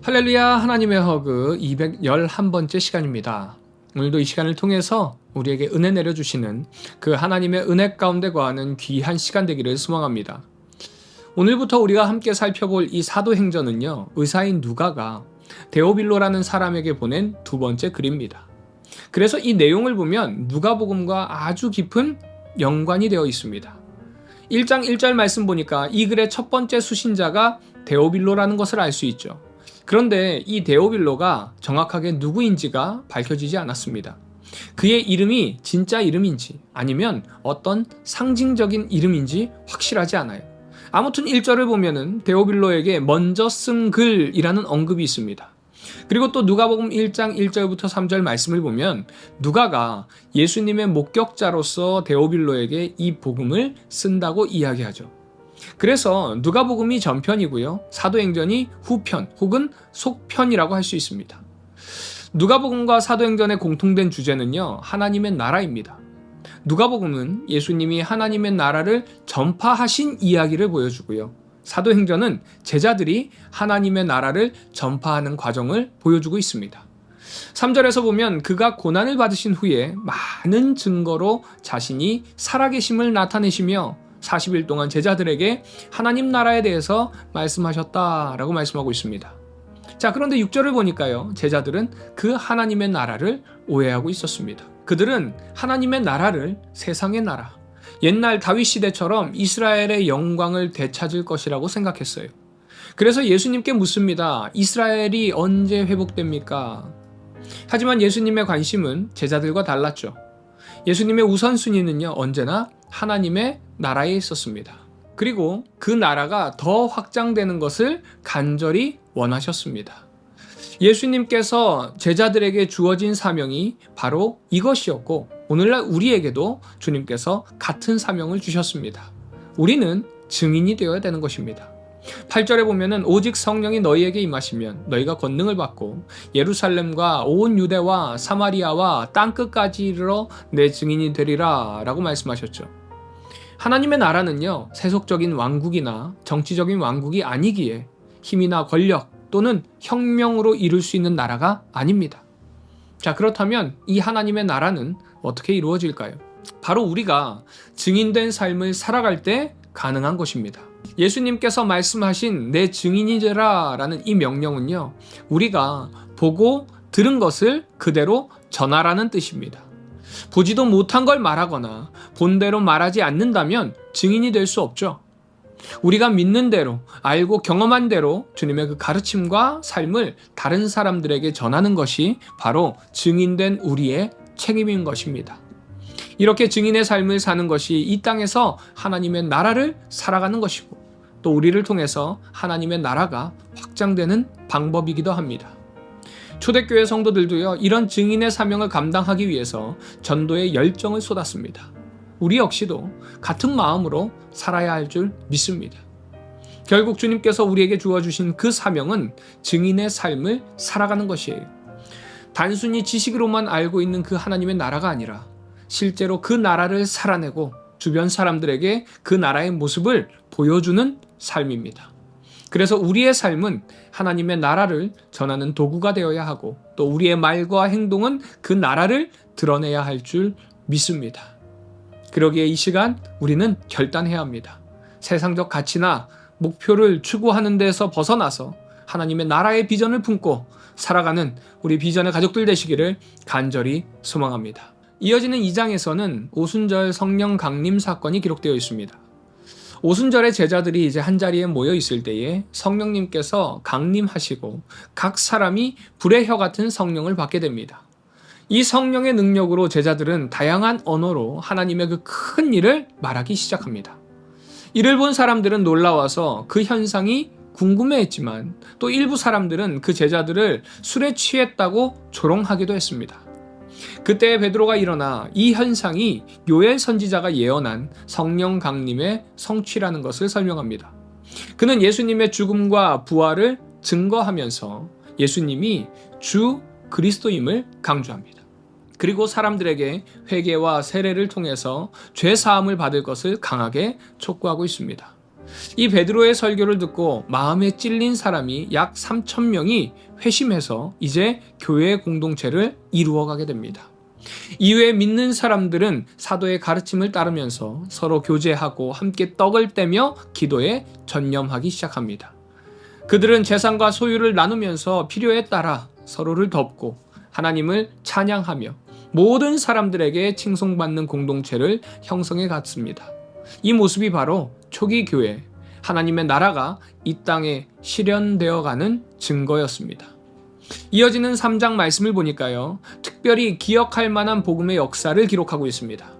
할렐루야, 하나님의 허그 211번째 시간입니다. 오늘도 이 시간을 통해서 우리에게 은혜 내려주시는 그 하나님의 은혜 가운데 거하는 귀한 시간 되기를 소망합니다. 오늘부터 우리가 함께 살펴볼 이 사도행전은요, 의사인 누가가 데오빌로라는 사람에게 보낸 두 번째 글입니다. 그래서 이 내용을 보면 누가복음과 아주 깊은 연관이 되어 있습니다. 1장 1절 말씀 보니까 이 글의 첫 번째 수신자가 데오빌로라는 것을 알 수 있죠. 그런데 이 데오빌로가 정확하게 누구인지가 밝혀지지 않았습니다. 그의 이름이 진짜 이름인지 아니면 어떤 상징적인 이름인지 확실하지 않아요. 아무튼 1절을 보면은 데오빌로에게 먼저 쓴 글이라는 언급이 있습니다. 그리고 또 누가복음 1장 1절부터 3절 말씀을 보면 누가가 예수님의 목격자로서 데오빌로에게 이 복음을 쓴다고 이야기하죠. 그래서 누가복음이 전편이고요, 사도행전이 후편 혹은 속편이라고 할 수 있습니다. 누가복음과 사도행전의 공통된 주제는요, 하나님의 나라입니다. 누가복음은 예수님이 하나님의 나라를 전파하신 이야기를 보여주고요, 사도행전은 제자들이 하나님의 나라를 전파하는 과정을 보여주고 있습니다. 3절에서 보면 그가 고난을 받으신 후에 많은 증거로 자신이 살아계심을 나타내시며 40일 동안 제자들에게 하나님 나라에 대해서 말씀하셨다라고 말씀하고 있습니다. 자, 그런데 6절을 보니까요, 제자들은 그 하나님의 나라를 오해하고 있었습니다. 그들은 하나님의 나라를 세상의 나라, 옛날 다윗 시대처럼 이스라엘의 영광을 되찾을 것이라고 생각했어요. 그래서 예수님께 묻습니다. 이스라엘이 언제 회복됩니까? 하지만 예수님의 관심은 제자들과 달랐죠. 예수님의 우선순위는요, 언제나 하나님의 나라에 있었습니다. 그리고 그 나라가 더 확장되는 것을 간절히 원하셨습니다. 예수님께서 제자들에게 주어진 사명이 바로 이것이었고, 오늘날 우리에게도 주님께서 같은 사명을 주셨습니다. 우리는 증인이 되어야 되는 것입니다. 8절에 보면은 오직 성령이 너희에게 임하시면 너희가 권능을 받고 예루살렘과 온 유대와 사마리아와 땅끝까지 이르러 내 증인이 되리라 라고 말씀하셨죠. 하나님의 나라는요, 세속적인 왕국이나 정치적인 왕국이 아니기에 힘이나 권력 또는 혁명으로 이룰 수 있는 나라가 아닙니다. 자, 그렇다면 이 하나님의 나라는 어떻게 이루어질까요? 바로 우리가 증인된 삶을 살아갈 때 가능한 것입니다. 예수님께서 말씀하신 내 증인이 되라 라는 이 명령은요, 우리가 보고 들은 것을 그대로 전하라는 뜻입니다. 보지도 못한 걸 말하거나 본대로 말하지 않는다면 증인이 될 수 없죠. 우리가 믿는 대로, 알고 경험한 대로 주님의 그 가르침과 삶을 다른 사람들에게 전하는 것이 바로 증인된 우리의 책임인 것입니다. 이렇게 증인의 삶을 사는 것이 이 땅에서 하나님의 나라를 살아가는 것이고, 또 우리를 통해서 하나님의 나라가 확장되는 방법이기도 합니다. 초대교회 성도들도요, 이런 증인의 사명을 감당하기 위해서 전도의 열정을 쏟았습니다. 우리 역시도 같은 마음으로 살아야 할 줄 믿습니다. 결국 주님께서 우리에게 주어주신 그 사명은 증인의 삶을 살아가는 것이에요. 단순히 지식으로만 알고 있는 그 하나님의 나라가 아니라 실제로 그 나라를 살아내고 주변 사람들에게 그 나라의 모습을 보여주는 삶입니다. 그래서 우리의 삶은 하나님의 나라를 전하는 도구가 되어야 하고, 또 우리의 말과 행동은 그 나라를 드러내야 할 줄 믿습니다. 그러기에 이 시간 우리는 결단해야 합니다. 세상적 가치나 목표를 추구하는 데서 벗어나서 하나님의 나라의 비전을 품고 살아가는 우리 비전의 가족들 되시기를 간절히 소망합니다. 이어지는 2장에서는 오순절 성령 강림 사건이 기록되어 있습니다. 오순절에 제자들이 이제 한자리에 모여 있을 때에 성령님께서 강림하시고 각 사람이 불의 혀 같은 성령을 받게 됩니다. 이 성령의 능력으로 제자들은 다양한 언어로 하나님의 그 큰 일을 말하기 시작합니다. 이를 본 사람들은 놀라워서 그 현상이 궁금해했지만, 또 일부 사람들은 그 제자들을 술에 취했다고 조롱하기도 했습니다. 그때 베드로가 일어나 이 현상이 요엘 선지자가 예언한 성령 강림의 성취라는 것을 설명합니다. 그는 예수님의 죽음과 부활을 증거하면서 예수님이 주 그리스도임을 강조합니다. 그리고 사람들에게 회개와 세례를 통해서 죄 사함을 받을 것을 강하게 촉구하고 있습니다. 이 베드로의 설교를 듣고 마음에 찔린 사람이 약 3,000명이 회심해서 이제 교회 공동체를 이루어가게 됩니다. 이후에 믿는 사람들은 사도의 가르침을 따르면서 서로 교제하고 함께 떡을 떼며 기도에 전념하기 시작합니다. 그들은 재산과 소유를 나누면서 필요에 따라 서로를 돕고 하나님을 찬양하며 모든 사람들에게 칭송받는 공동체를 형성해 갔습니다. 이 모습이 바로 초기 교회, 하나님의 나라가 이 땅에 실현되어 가는 증거였습니다. 이어지는 3장 말씀을 보니까요, 특별히 기억할 만한 복음의 역사를 기록하고 있습니다.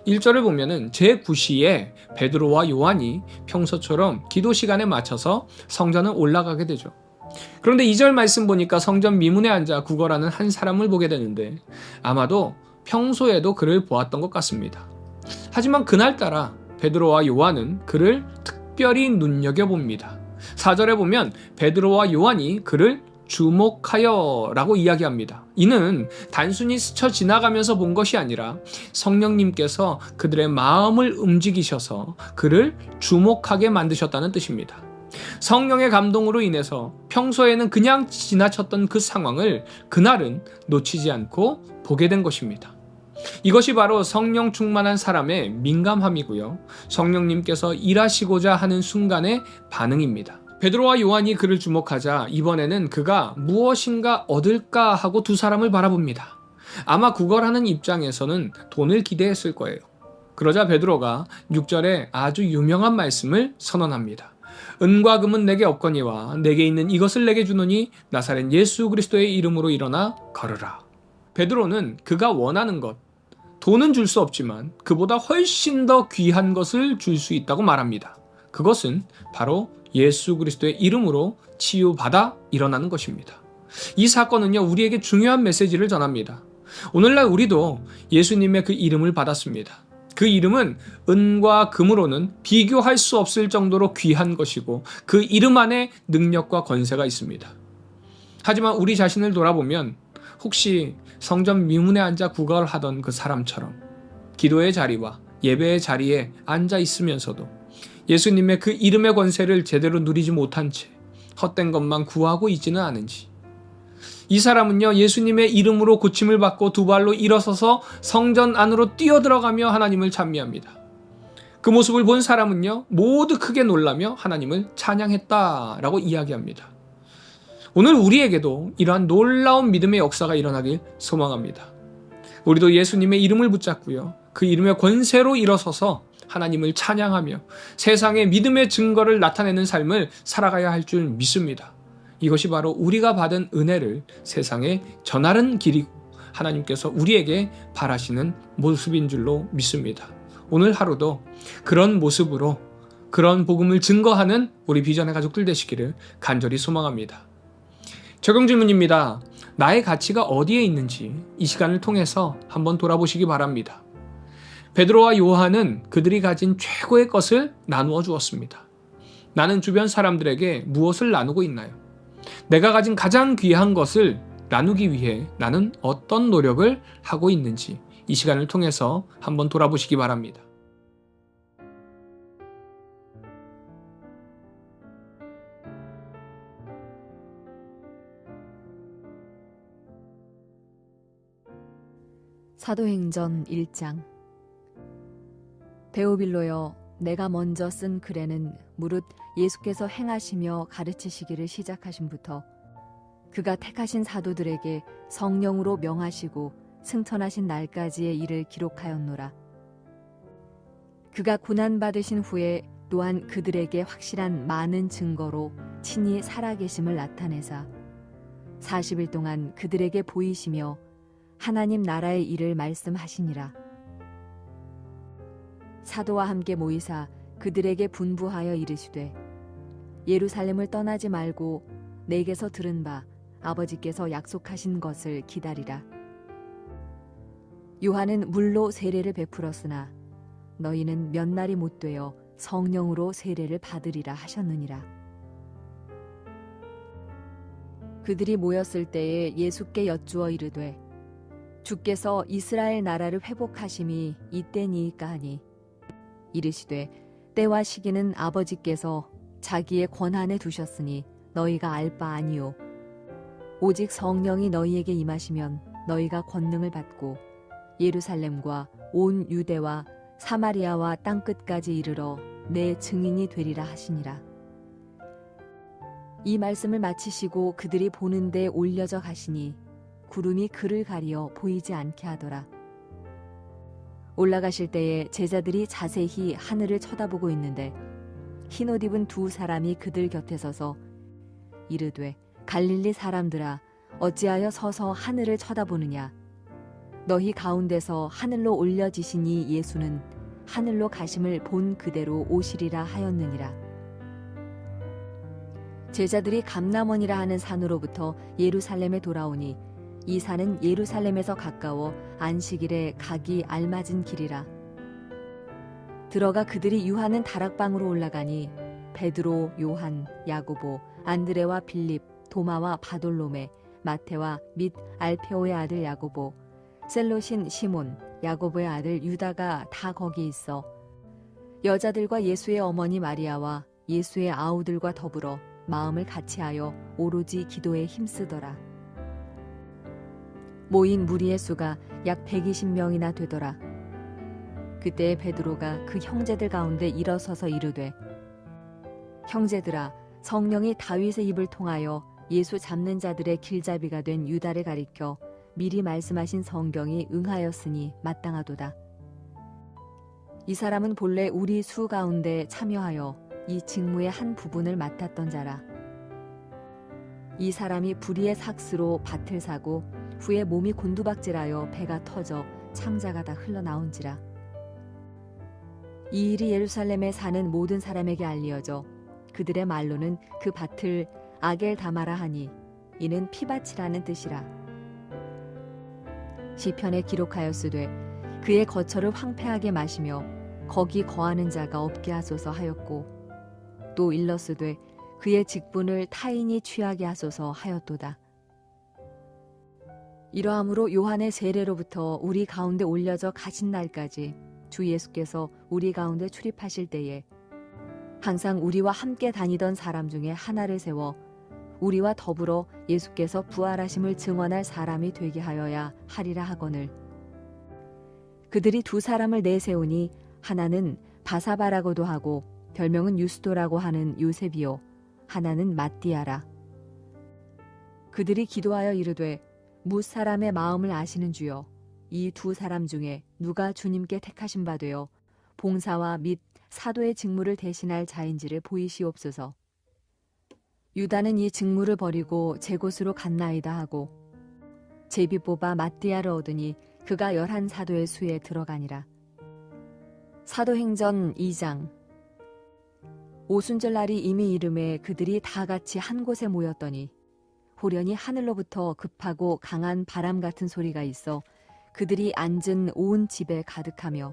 1절을 보면은 제9시에 베드로와 요한이 평소처럼 기도 시간에 맞춰서 성전을 올라가게 되죠. 그런데 2절 말씀 보니까 성전 미문에 앉아 구걸하는 한 사람을 보게 되는데 아마도 평소에도 그를 보았던 것 같습니다. 하지만 그날따라 베드로와 요한은 그를 특별히 눈여겨봅니다. 4절에 보면 베드로와 요한이 그를 주목하여 라고 이야기합니다. 이는 단순히 스쳐 지나가면서 본 것이 아니라 성령님께서 그들의 마음을 움직이셔서 그를 주목하게 만드셨다는 뜻입니다. 성령의 감동으로 인해서 평소에는 그냥 지나쳤던 그 상황을 그날은 놓치지 않고 보게 된 것입니다. 이것이 바로 성령 충만한 사람의 민감함이고요. 성령님께서 일하시고자 하는 순간의 반응입니다. 베드로와 요한이 그를 주목하자 이번에는 그가 무엇인가 얻을까 하고 두 사람을 바라봅니다. 아마 구걸하는 입장에서는 돈을 기대했을 거예요. 그러자 베드로가 6절에 아주 유명한 말씀을 선언합니다. 은과 금은 내게 없거니와 내게 있는 이것을 내게 주노니 나사렛 예수 그리스도의 이름으로 일어나 걸으라. 베드로는 그가 원하는 것, 돈은 줄 수 없지만 그보다 훨씬 더 귀한 것을 줄 수 있다고 말합니다. 그것은 바로 예수 그리스도의 이름으로 치유받아 일어나는 것입니다. 이 사건은요, 우리에게 중요한 메시지를 전합니다. 오늘날 우리도 예수님의 그 이름을 받았습니다. 그 이름은 은과 금으로는 비교할 수 없을 정도로 귀한 것이고 그 이름 안에 능력과 권세가 있습니다. 하지만 우리 자신을 돌아보면 혹시 성전 미문에 앉아 구걸하던 그 사람처럼 기도의 자리와 예배의 자리에 앉아 있으면서도 예수님의 그 이름의 권세를 제대로 누리지 못한 채 헛된 것만 구하고 있지는 않은지, 이 사람은요, 예수님의 이름으로 고침을 받고 두 발로 일어서서 성전 안으로 뛰어들어가며 하나님을 찬미합니다. 그 모습을 본 사람은요, 모두 크게 놀라며 하나님을 찬양했다라고 이야기합니다. 오늘 우리에게도 이러한 놀라운 믿음의 역사가 일어나길 소망합니다. 우리도 예수님의 이름을 붙잡고요, 그 이름의 권세로 일어서서 하나님을 찬양하며 세상의 믿음의 증거를 나타내는 삶을 살아가야 할 줄 믿습니다. 이것이 바로 우리가 받은 은혜를 세상에 전하는 길이고 하나님께서 우리에게 바라시는 모습인 줄로 믿습니다. 오늘 하루도 그런 모습으로 그런 복음을 증거하는 우리 비전의 가족들 되시기를 간절히 소망합니다. 적용 질문입니다. 나의 가치가 어디에 있는지 이 시간을 통해서 한번 돌아보시기 바랍니다. 베드로와 요한은 그들이 가진 최고의 것을 나누어 주었습니다. 나는 주변 사람들에게 무엇을 나누고 있나요? 내가 가진 가장 귀한 것을 나누기 위해 나는 어떤 노력을 하고 있는지 이 시간을 통해서 한번 돌아보시기 바랍니다. 사도행전 1장. 데오빌로여, 내가 먼저 쓴 글에는 무릇 예수께서 행하시며 가르치시기를 시작하심부터 그가 택하신 사도들에게 성령으로 명하시고 승천하신 날까지의 일을 기록하였노라. 그가 고난받으신 후에 또한 그들에게 확실한 많은 증거로 친히 살아계심을 나타내사 40일 동안 그들에게 보이시며 하나님 나라의 일을 말씀하시니라. 사도와 함께 모이사 그들에게 분부하여 이르시되 예루살렘을 떠나지 말고 내게서 들은 바 아버지께서 약속하신 것을 기다리라. 요한은 물로 세례를 베풀었으나 너희는 몇 날이 못 되어 성령으로 세례를 받으리라 하셨느니라. 그들이 모였을 때에 예수께 여쭈어 이르되 주께서 이스라엘 나라를 회복하심이 이때니이까 하니 이르시되 때와 시기는 아버지께서 자기의 권한에 두셨으니 너희가 알 바 아니요. 오직 성령이 너희에게 임하시면 너희가 권능을 받고 예루살렘과 온 유대와 사마리아와 땅끝까지 이르러 내 증인이 되리라 하시니라. 이 말씀을 마치시고 그들이 보는 데 올려져 가시니 구름이 그를 가리어 보이지 않게 하더라. 올라가실 때에 제자들이 자세히 하늘을 쳐다보고 있는데 흰옷 입은 두 사람이 그들 곁에 서서 이르되 갈릴리 사람들아 어찌하여 서서 하늘을 쳐다보느냐. 너희 가운데서 하늘로 올려지시니 예수는 하늘로 가심을 본 그대로 오시리라 하였느니라. 제자들이 감람원이라 하는 산으로부터 예루살렘에 돌아오니 이 산은 예루살렘에서 가까워 안식일에 가기 알맞은 길이라. 들어가 그들이 유하는 다락방으로 올라가니 베드로, 요한, 야고보, 안드레와 빌립, 도마와 바돌로메, 마테와 및 알페오의 아들 야고보, 셀롯인 시몬, 야고보의 아들 유다가 다 거기 있어 여자들과 예수의 어머니 마리아와 예수의 아우들과 더불어 마음을 같이하여 오로지 기도에 힘쓰더라. 모인 무리의 수가 약 120명이나 되더라. 그때 베드로가 그 형제들 가운데 일어서서 이르되 형제들아 성령이 다윗의 입을 통하여 예수 잡는 자들의 길잡이가 된 유다를 가리켜 미리 말씀하신 성경이 응하였으니 마땅하도다. 이 사람은 본래 우리 수 가운데 참여하여 이 직무의 한 부분을 맡았던 자라. 이 사람이 불의의 삭스로 밭을 사고 후에 몸이 곤두박질하여 배가 터져 창자가 다 흘러나온지라. 이 일이 예루살렘에 사는 모든 사람에게 알리어져 그들의 말로는 그 밭을 아겔다마라 하니 이는 피밭이라는 뜻이라. 시편에 기록하였으되 그의 거처를 황폐하게 마시며 거기 거하는 자가 없게 하소서 하였고 또 일렀으되 그의 직분을 타인이 취하게 하소서 하였도다. 이러함으로 요한의 세례로부터 우리 가운데 올려져 가신 날까지 주 예수께서 우리 가운데 출입하실 때에 항상 우리와 함께 다니던 사람 중에 하나를 세워 우리와 더불어 예수께서 부활하심을 증언할 사람이 되게 하여야 하리라 하거늘. 그들이 두 사람을 내세우니 하나는 바사바라고도 하고 별명은 유스도라고 하는 요셉이요 하나는 마띠아라. 그들이 기도하여 이르되 뭇 사람의 마음을 아시는 주여 이 두 사람 중에 누가 주님께 택하신 바 되어 봉사와 및 사도의 직무를 대신할 자인지를 보이시옵소서. 유다는 이 직무를 버리고 제 곳으로 갔나이다 하고 제비 뽑아 마띠아를 얻으니 그가 11사도의 수에 들어가니라. 사도행전 2장. 오순절 날이 이미 이름에 그들이 다 같이 한 곳에 모였더니 호련히 하늘로부터 급하고 강한 바람 같은 소리가 있어 그들이 앉은 온 집에 가득하며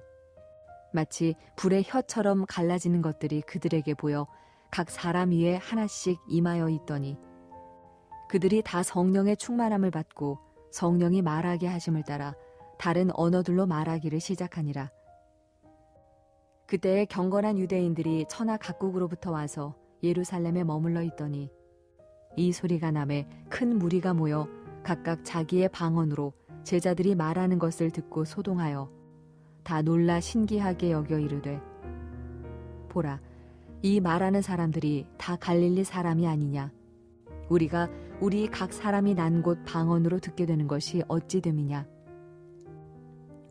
마치 불의 혀처럼 갈라지는 것들이 그들에게 보여 각 사람 위에 하나씩 임하여 있더니 그들이 다 성령의 충만함을 받고 성령이 말하게 하심을 따라 다른 언어들로 말하기를 시작하니라. 그때에 경건한 유대인들이 천하 각국으로부터 와서 예루살렘에 머물러 있더니 이 소리가 나매 큰 무리가 모여 각각 자기의 방언으로 제자들이 말하는 것을 듣고 소동하여 다 놀라 신기하게 여겨 이르되 보라 이 말하는 사람들이 다 갈릴리 사람이 아니냐. 우리가 우리 각 사람이 난 곳 방언으로 듣게 되는 것이 어찌 됨이냐.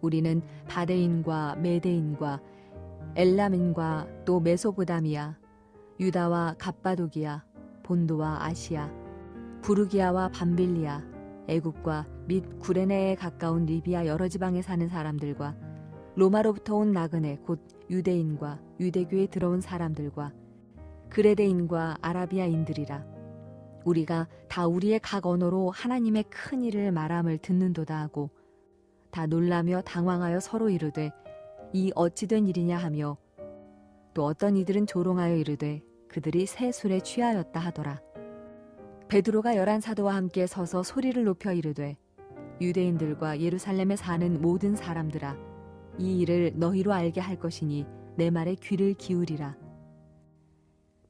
우리는 바데인과 메데인과 엘람인과 또 메소보다미아, 유다와 갑바도기아, 본도와 아시아, 부르기아와 밤빌리아, 애굽과 및 구레네에 가까운 리비아 여러 지방에 사는 사람들과 로마로부터 온 나그네 곧 유대인과 유대교에 들어온 사람들과 그레데인과 아라비아인들이라. 우리가 다 우리의 각 언어로 하나님의 큰 일을 말함을 듣는도다 하고 다 놀라며 당황하여 서로 이르되 이 어찌 된 일이냐 하며 또 어떤 이들은 조롱하여 이르되 그들이 새 술에 취하였다 하더라. 베드로가 11사도와 함께 서서 소리를 높여 이르되 유대인들과 예루살렘에 사는 모든 사람들아 이 일을 너희로 알게 할 것이니 내 말에 귀를 기울이라.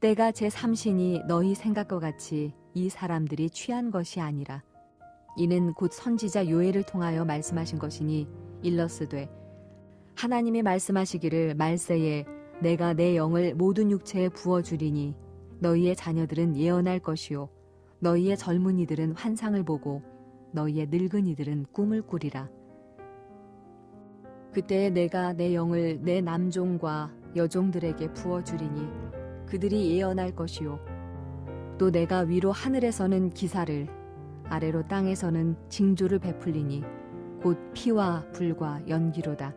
때가 제 삼신이 너희 생각과 같이 이 사람들이 취한 것이 아니라 이는 곧 선지자 요엘을 통하여 말씀하신 것이니 일러스되 하나님이 말씀하시기를 말세에 내가 내 영을 모든 육체에 부어주리니 너희의 자녀들은 예언할 것이요 너희의 젊은이들은 환상을 보고 너희의 늙은이들은 꿈을 꾸리라. 그때에 내가 내 영을 내 남종과 여종들에게 부어주리니 그들이 예언할 것이요 또 내가 위로 하늘에서는 기사를 아래로 땅에서는 징조를 베풀리니 곧 피와 불과 연기로다.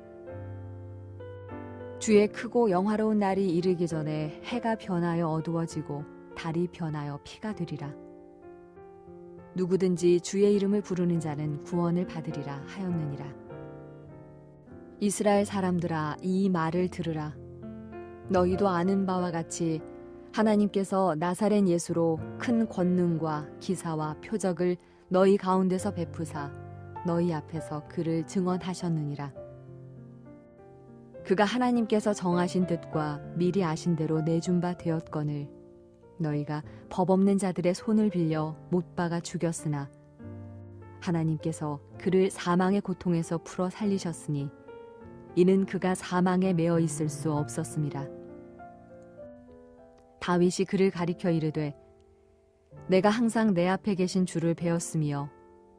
주의 크고 영화로운 날이 이르기 전에 해가 변하여 어두워지고 달이 변하여 피가 되리라. 누구든지 주의 이름을 부르는 자는 구원을 받으리라 하였느니라. 이스라엘 사람들아 이 말을 들으라. 너희도 아는 바와 같이 하나님께서 나사렛 예수로 큰 권능과 기사와 표적을 너희 가운데서 베푸사 너희 앞에서 그를 증언하셨느니라. 그가 하나님께서 정하신 뜻과 미리 아신 대로 내준 바 되었거늘 너희가 법 없는 자들의 손을 빌려 못 박아 죽였으나 하나님께서 그를 사망의 고통에서 풀어 살리셨으니 이는 그가 사망에 매어 있을 수 없었습니다. 다윗이 그를 가리켜 이르되 내가 항상 내 앞에 계신 주를 배웠으며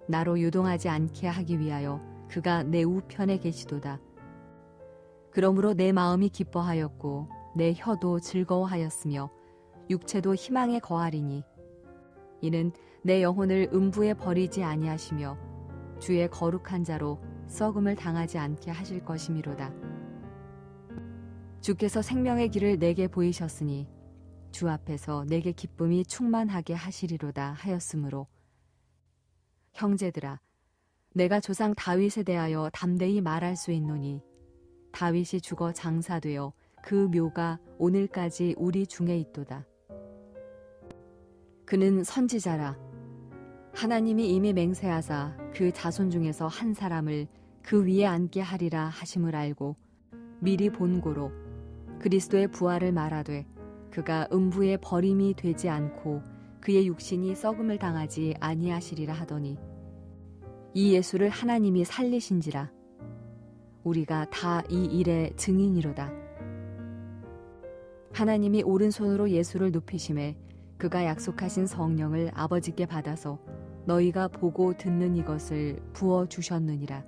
나로 유동하지 않게 하기 위하여 그가 내 우편에 계시도다. 그러므로 내 마음이 기뻐하였고 내 혀도 즐거워하였으며 육체도 희망에 거하리니 이는 내 영혼을 음부에 버리지 아니하시며 주의 거룩한 자로 썩음을 당하지 않게 하실 것이미로다. 주께서 생명의 길을 내게 보이셨으니 주 앞에서 내게 기쁨이 충만하게 하시리로다 하였으므로 형제들아 내가 조상 다윗에 대하여 담대히 말할 수 있노니 다윗이 죽어 장사되어 그 묘가 오늘까지 우리 중에 있도다. 그는 선지자라. 하나님이 이미 맹세하사 그 자손 중에서 한 사람을 그 위에 앉게 하리라 하심을 알고 미리 본고로 그리스도의 부활을 말하되 그가 음부에 버림이 되지 않고 그의 육신이 썩음을 당하지 아니하시리라 하더니 이 예수를 하나님이 살리신지라. 우리가 다 이 일의 증인이로다. 하나님이 오른손으로 예수를 높이심에 그가 약속하신 성령을 아버지께 받아서 너희가 보고 듣는 이것을 부어주셨느니라.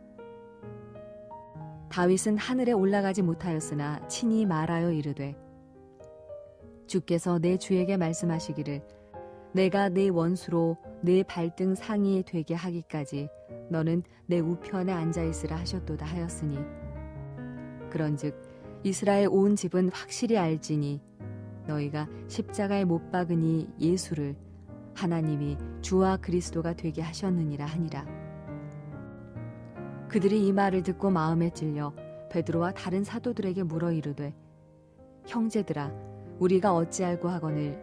다윗은 하늘에 올라가지 못하였으나 친히 말하여 이르되 주께서 내 주에게 말씀하시기를 내가 네 원수로 네 발등 상이 되게 하기까지 너는 내 우편에 앉아있으라 하셨도다 하였으니 그런즉 이스라엘 온 집은 확실히 알지니 너희가 십자가에 못 박으니 예수를 하나님이 주와 그리스도가 되게 하셨느니라 하니라. 그들이 이 말을 듣고 마음에 찔려 베드로와 다른 사도들에게 물어 이르되 형제들아 우리가 어찌할고 하거늘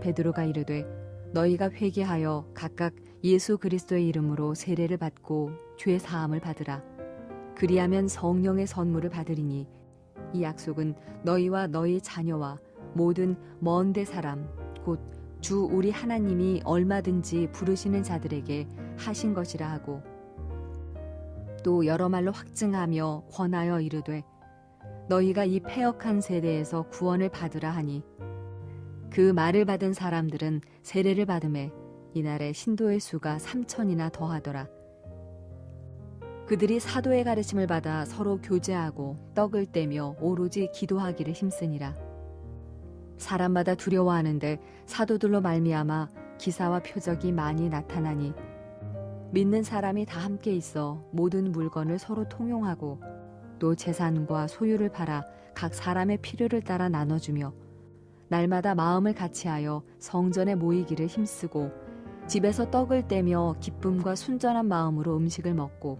베드로가 이르되 너희가 회개하여 각각 예수 그리스도의 이름으로 세례를 받고 죄 사함을 받으라. 그리하면 성령의 선물을 받으리니 이 약속은 너희와 너희 자녀와 모든 먼데 사람 곧 주 우리 하나님이 얼마든지 부르시는 자들에게 하신 것이라 하고 또 여러 말로 확증하며 권하여 이르되 너희가 이 패역한 세대에서 구원을 받으라 하니 그 말을 받은 사람들은 세례를 받음에 이날에 신도의 수가 3,000이나 더하더라. 그들이 사도의 가르침을 받아 서로 교제하고 떡을 떼며 오로지 기도하기를 힘쓰니라. 사람마다 두려워하는데 사도들로 말미암아 기사와 표적이 많이 나타나니 믿는 사람이 다 함께 있어 모든 물건을 서로 통용하고 또 재산과 소유를 팔아 각 사람의 필요를 따라 나눠주며 날마다 마음을 같이하여 성전에 모이기를 힘쓰고 집에서 떡을 떼며 기쁨과 순전한 마음으로 음식을 먹고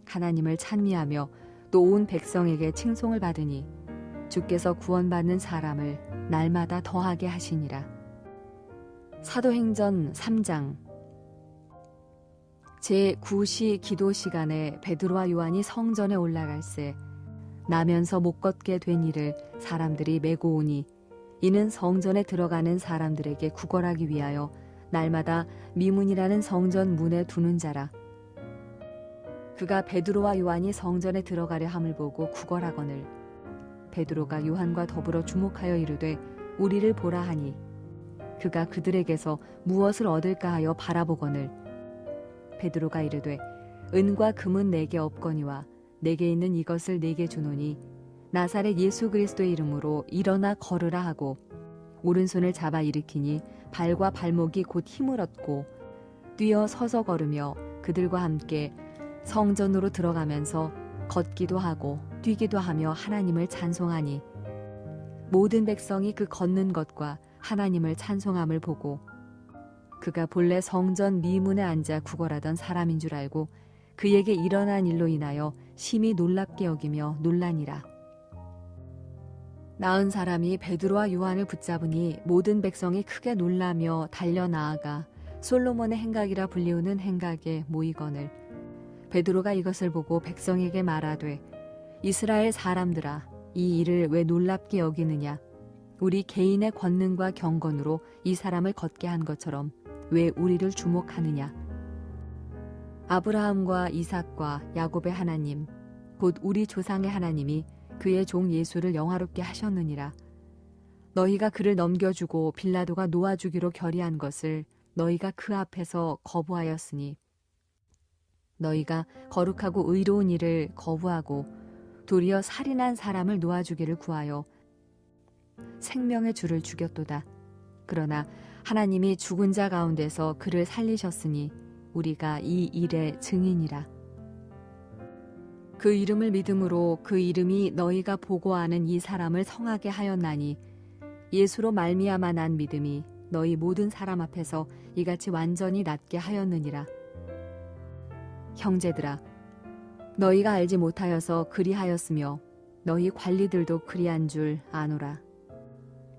하나님을 찬미하며 또 온 백성에게 칭송을 받으니 주께서 구원받는 사람을 날마다 더하게 하시니라. 사도행전 3장 제9시 기도 시간에 베드로와 요한이 성전에 올라갈새 나면서 못 걷게 된 이를 사람들이 메고 오니 이는 성전에 들어가는 사람들에게 구걸하기 위하여 날마다 미문이라는 성전 문에 두는 자라. 그가 베드로와 요한이 성전에 들어가려 함을 보고 구걸하거늘 베드로가 요한과 더불어 주목하여 이르되 우리를 보라 하니 그가 그들에게서 무엇을 얻을까 하여 바라보거늘 베드로가 이르되 은과 금은 내게 없거니와 내게 있는 이것을 내게 주노니 나사렛 예수 그리스도의 이름으로 일어나 걸으라 하고 오른손을 잡아 일으키니 발과 발목이 곧 힘을 얻고 뛰어 서서 걸으며 그들과 함께 성전으로 들어가면서 걷기도 하고 뛰기도 하며 하나님을 찬송하니 모든 백성이 그 걷는 것과 하나님을 찬송함을 보고 그가 본래 성전 미문에 앉아 구걸하던 사람인 줄 알고 그에게 일어난 일로 인하여 심히 놀랍게 여기며 놀라니라. 나은 사람이 베드로와 요한을 붙잡으니 모든 백성이 크게 놀라며 달려 나아가 솔로몬의 행각이라 불리우는 행각에 모이거늘 베드로가 이것을 보고 백성에게 말하되 이스라엘 사람들아 이 일을 왜 놀랍게 여기느냐 우리 개인의 권능과 경건으로 이 사람을 걷게 한 것처럼 왜 우리를 주목하느냐 아브라함과 이삭과 야곱의 하나님 곧 우리 조상의 하나님이 그의 종 예수를 영화롭게 하셨느니라. 너희가 그를 넘겨주고 빌라도가 놓아주기로 결의한 것을 너희가 그 앞에서 거부하였으니 너희가 거룩하고 의로운 일을 거부하고 도리어 살인한 사람을 놓아주기를 구하여 생명의 주를 죽였도다. 그러나 하나님이 죽은 자 가운데서 그를 살리셨으니 우리가 이 일의 증인이라. 그 이름을 믿음으로 그 이름이 너희가 보고 아는 이 사람을 성하게 하였나니 예수로 말미암아 난 믿음이 너희 모든 사람 앞에서 이같이 완전히 낫게 하였느니라. 형제들아 너희가 알지 못하여서 그리하였으며 너희 관리들도 그리한 줄 아노라.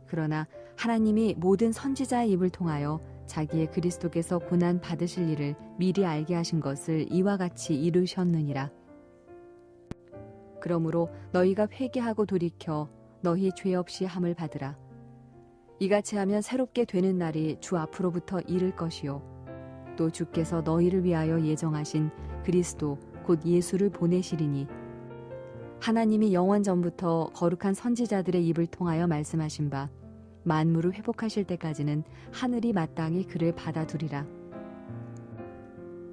그러나 하나님이 모든 선지자의 입을 통하여 자기의 그리스도께서 고난 받으실 일을 미리 알게 하신 것을 이와 같이 이루셨느니라. 그러므로 너희가 회개하고 돌이켜 너희 죄 없이 함을 받으라. 이같이 하면 새롭게 되는 날이 주 앞으로부터 이를 것이요 또 주께서 너희를 위하여 예정하신 그리스도 곧 예수를 보내시리니 하나님이 영원 전부터 거룩한 선지자들의 입을 통하여 말씀하신 바 만물을 회복하실 때까지는 하늘이 마땅히 그를 받아두리라.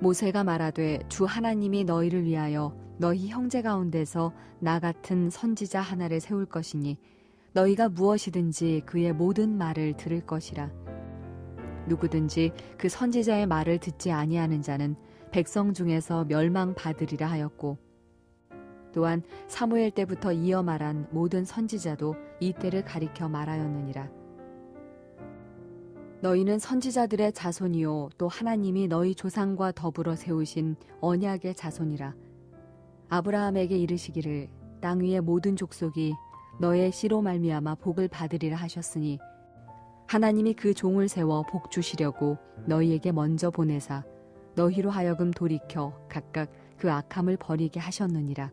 모세가 말하되 주 하나님이 너희를 위하여 너희 형제 가운데서 나 같은 선지자 하나를 세울 것이니 너희가 무엇이든지 그의 모든 말을 들을 것이라. 누구든지 그 선지자의 말을 듣지 아니하는 자는 백성 중에서 멸망받으리라 하였고 또한 사무엘 때부터 이어 말한 모든 선지자도 이 때를 가리켜 말하였느니라. 너희는 선지자들의 자손이요 또 하나님이 너희 조상과 더불어 세우신 언약의 자손이라. 아브라함에게 이르시기를 땅 위의 모든 족속이 너의 씨로 말미암아 복을 받으리라 하셨으니 하나님이 그 종을 세워 복 주시려고 너희에게 먼저 보내사 너희로 하여금 돌이켜 각각 그 악함을 버리게 하셨느니라.